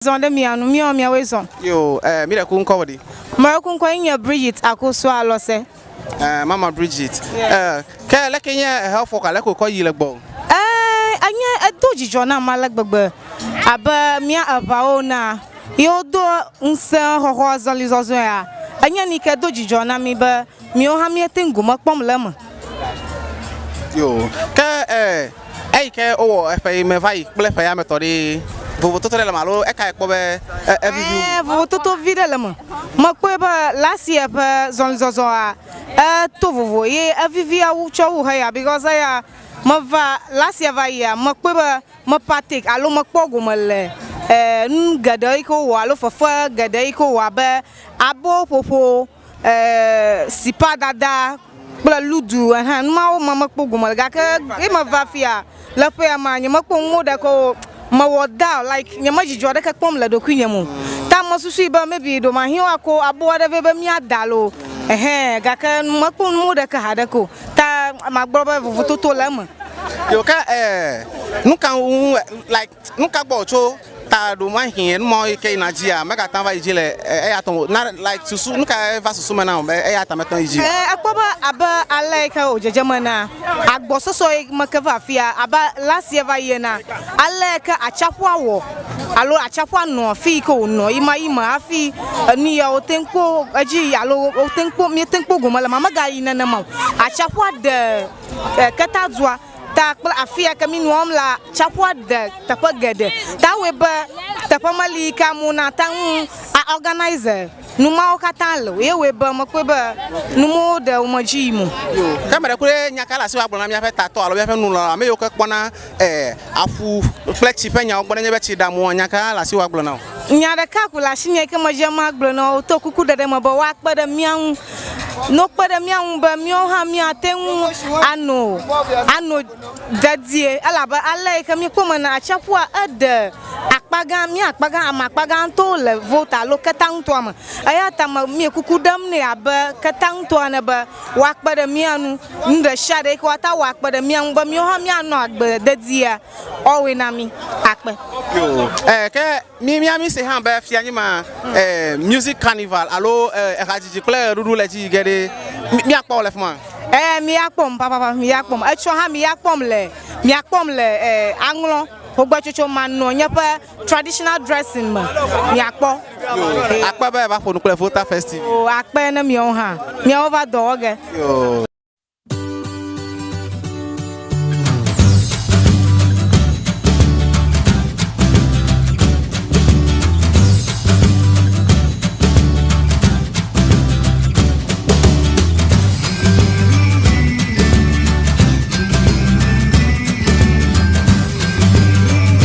Zonde mianu mi wezo. Yo, mi da kun kawadi. Ma kun ko nya Bridget akoso alose. Mama Bridget. Ka la kenya helpful ka la ko yi le gbo. Anya doji jona malak gbegbe. Aba mi aba ona. Yo do nsa hoho zali zozo ya. Anya ni ka doji jona mi ba mi o ha mi etengu makpom lema. Yo, ka ke o fa me vai ple fa ya metode. Vous tout le malo e ka ekpobe vous tout vide le mo makpeba last year pa zon zozo a to vous ye avivi a u cho ha because ya mava last year va ya makpeba ma patik alo makpogo male ngada iko wa alo fafa gada iko wa ba abo popo sipa dada bla ludu han ma makpogo male ga ke e ma va fia la pe amanya makpogo da ko ma woda like nyama jijo de ka kpom la do kunyemu ta masusu ba maybe do ma hiwa ko abo da be mi adalo ga ka makpom mu de ka hada ko ta ma gboba vuvuto to lama yo ka nunca like nunca gbo cho ta do ma hin mo ke Nigeria mega tan va ijile ya ton na like susu nunca va susu mana ya ta meton iji akpoba aba alaika ojejemana agbo soso makava fia aba last year va yena alaika achapu awo alo achapu no fi ko no ima afi ni ya otenko aji alo otenko mi tenko gomala mama ga ina na ma achapu de katazwa ta afia kami nuam la chapwa de tapagede ta weba tapamalika muna tan a organizer numa okatalo ye weba makweba numo de umajimu yo kamera kure nyakala se agbona mi afa tato alo afa nu la me yo ka kpona afu flexi penya ogbona nye be chi da mo nyakala se agbona nyada kakula shinye ke majama agbona to kuku de ma ba wa kpada mian no kpada mian ba mio ha mi aten ano dadie alaba alai ka mi koma na achapua ade akpaga amakpaga to le vota lo ketang to ama ayata ma mi kuku dam ne aba ketang to na ba wa kpada mianu nda shade ko ata wa kpada mian ba mio ha mi ano agbe dadia owe na mi akpe yo ke mi se han ba fi anyima music carnival allo rajiji kle rudu le ji gede mi akpo le fuma mi akpom papa mi akpom echo ha mi akpom le anglon ogba chocho man no nyepa traditional dressing ma mi akpo akpa ba fo nu kle voter festival o akpa na mi on ha mi over do oge yo